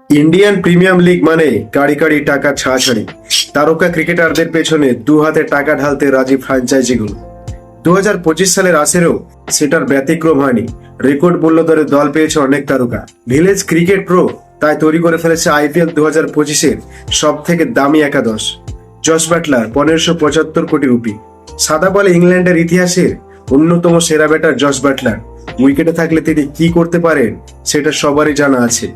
Indian premium league মানে কাড়ি কাড়ি টাকা ছাড়াছাড়ি। তারকা ক্রিকেটারদের পেছনে দু হাতে টাকা ঢালতে রাজি ফ্র্যাঞ্চাইজিগুলো। 2025 সালের আসরেও সেটার ব্যতিক্রম হয়নি। রেকর্ড মূল্য দরে দল পেয়েছে অনেক তারকা। ভিলেজ ক্রিকেট প্রো তাই তৈরি করে ফেলেছে আইপিএল 2025-এর সব থেকে দামি একাদশ। জস বাটলার 1575 কোটি রুপি। সাদা বলে ইংল্যান্ডের ইতিহাসের অন্যতম সেরা ব্যাটার জস বাটলার উইকেটে থাকলে তিনি কি করতে পারেন সেটা সবারই জানা আছে।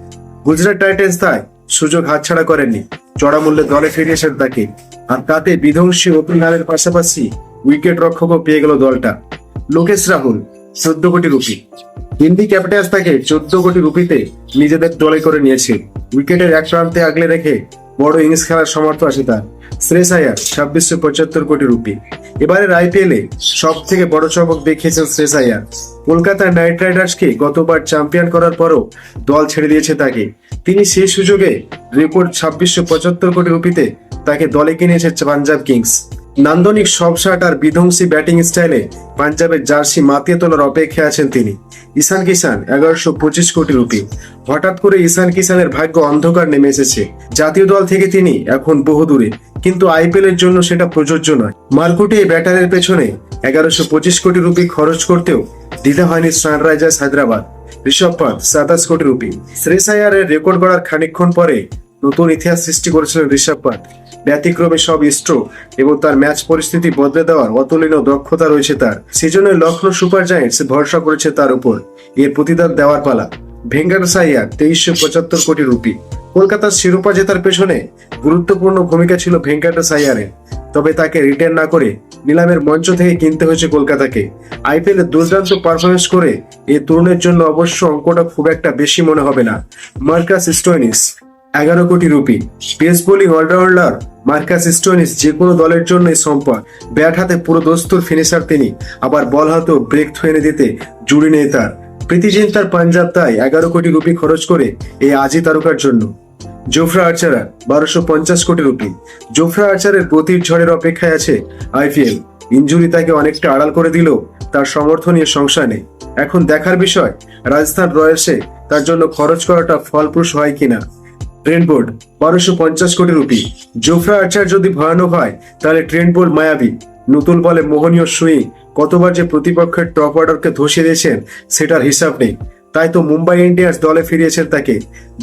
গুজরাট টাইটেন্স তাই সুযোগ হাতছাড়া করেননি, চড়া মূল্যে দলে ফিরিয়েছেন তাকে। আর তাতে বিধ্বংসী ওপেনারের পাশাপাশি উইকেট রক্ষকও পেয়ে গেল দলটা। লোকেশ রাহুল 14 কোটি রুপি। দিল্লি ক্যাপিটালস তাকে 14 কোটি রুপিতে নিজেদের দলে করে নিয়েছে। উইকেটের এক প্রান্তে আগলে রেখে বড় ইনিংস খেলার সামর্থ্য আছে তার। শ্রেয়স আয়ার 2675 কোটি রুপি। এবারের আইপিএল এ সব থেকে বড় চমক দেখিয়েছেন শ্রেয়স আয়ার। কলকাতা নাইট রাইডার্সকে গতবার চ্যাম্পিয়ন করার পরও দল ছেড়ে দিয়েছে তাকে। তিনি সেই সুযোগে রেকর্ড 2675 কোটি রুপিতে তাকে দলে কিনেছে পাঞ্জাব কিংস। নান্দনিক সব শাট আর বিধ্বংসী ব্যাটিং স্টাইলে পাঞ্জাবের জার্সি মাতিয়ে তোলার অপেক্ষায় আছেন তিনি। ঈশান কিষান 1125 কোটি রুপি। হঠাৎ করে ঈশান কিষানের ভাগ্য অন্ধকার নেমে এসেছে। জাতীয় দল থেকে তিনি এখন বহু দূরে, কিন্তু আইপিএল এর জন্য সেটা প্রযোজ্য নয়। মারকুটে এই ব্যাটারের পেছনে 1125 কোটি রুপি খরচ করতেও দ্বিধা হয়নি সানরাইজার্স হায়দ্রাবাদ। ঋষভ পান্থ 27 কোটি রুপি। শ্রেয়স আয়ারের রেকর্ড গড়ার খানিকক্ষণ পরে নতুন ইতিহাস সৃষ্টি করেছিলেন ঋষভ পান্থ। ব্যতিক্রমে সব স্ট্রোক এবং তার ম্যাচ পরিস্থিতি বদলে দেওয়ার অতুলনীয় দক্ষতা রয়েছে তার। সেজন্য লখনৌ সুপার জায়ান্টস ভরসা করেছে তার উপর। এর প্রতিদান দেওয়ার পালা। ভেঙ্কটেশ আইয়ার 2375 কোটি রুপি। কলকাতার শিরোপা জেতার পেছনে গুরুত্বপূর্ণ ভূমিকা ছিল ভেঙ্কটেশ আইয়ারের, তবে তাকে রিটার্ন না করে নিলামের মঞ্চ থেকে কিনতে হয়েছে কলকাতাকে। আইপিএল এ দুর্দান্ত পারফরমেন্স করে এই তরুণের জন্য অবশ্য অঙ্কটা খুব একটা বেশি মনে হবে না। মার্কাস স্টোয়নিস 11 কোটি rupee. Pace bowling allrounder Marcus Stoinis যে কোনো দলের জন্যই সম্পদ। ব্যাট হাতে পুরো দস্তুর ফিনিশার তিনি, আবার বল হাতেও ব্রেক থ্রু এনে দিতে জুড়ি নেই তার। প্রীতি জিন্তার পাঞ্জাব তাই 11 কোটি রুপি খরচ করে এই আজি তারকার জন্য। জোফরা আর্চার 1250 কোটি রুপি। জোফরা আর্চারের গতির ঝড়ের অপেক্ষায় আছে আইপিএল। ইনজুরি তাকে অনেকটা আড়াল করে দিল, তার সমর্থন নিয়ে সংশয় নেই। এখন দেখার বিষয় রাজস্থান রয়্যালসে তার জন্য খরচ করাটা ফলপ্রসূ হয় কিনা। ট্রেন্ট বোল্ট 1250 কোটি রুপি। জোফরা আর্চার যদি ভয়ানক হয় তাহলে ট্রেন্ট বোল্ট মায়াবী। নতুন বলে মোহনীয় সুইং, কতবার যে প্রতিপক্ষের টপ অর্ডারকে ধসিয়ে দিয়েছেন সেটার হিসাব নেই। তাই তো মুম্বাই ইন্ডিয়ান্স দলে ফিরিয়েছেন তাকে।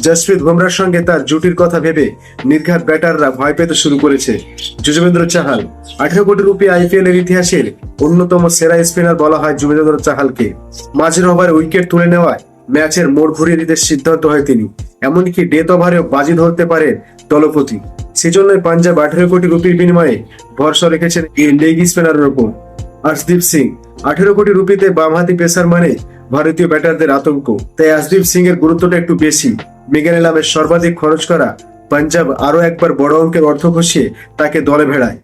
জসপ্রীত বুমরার সঙ্গে তার জুটির কথা ভেবে নির্ঘাত ব্যাটাররা ভয় পেতে শুরু করেছে। যুজবেন্দ্র চাহাল 18 কোটি রুপি। আইপিএল এর ইতিহাসের অন্যতম সেরা স্পিনার বলা হয় যুজবেন্দ্র চাহালকে। মাঝের ওভারে উইকেট তুলে নেওয়ায় ম্যাচের মোড় ঘুরিয়ে দিতে সিদ্ধান্ত হয় তিনি। এমনকি ডেথ ওভারেও বাজি ধরতে পারেন দলপতি। সেজন্যই পাঞ্জাব 18 কোটি রুপির বিনিময়ে ভরসা রেখেছেন এই লেগ স্পিনারের ওপর। আর্শদীপ সিং 18 কোটি রুপিতে বামহাতি পেসার মানে ভারতীয় ব্যাটারদের আতঙ্ক। তাই আর্শদীপ সিং এর গুরুত্বটা একটু বেশি। মেগা নিলামের সর্বাধিক খরচ করা পাঞ্জাব আরো একবার বড় অঙ্কের অর্থ খসিয়ে তাকে দলে ভেড়ায়।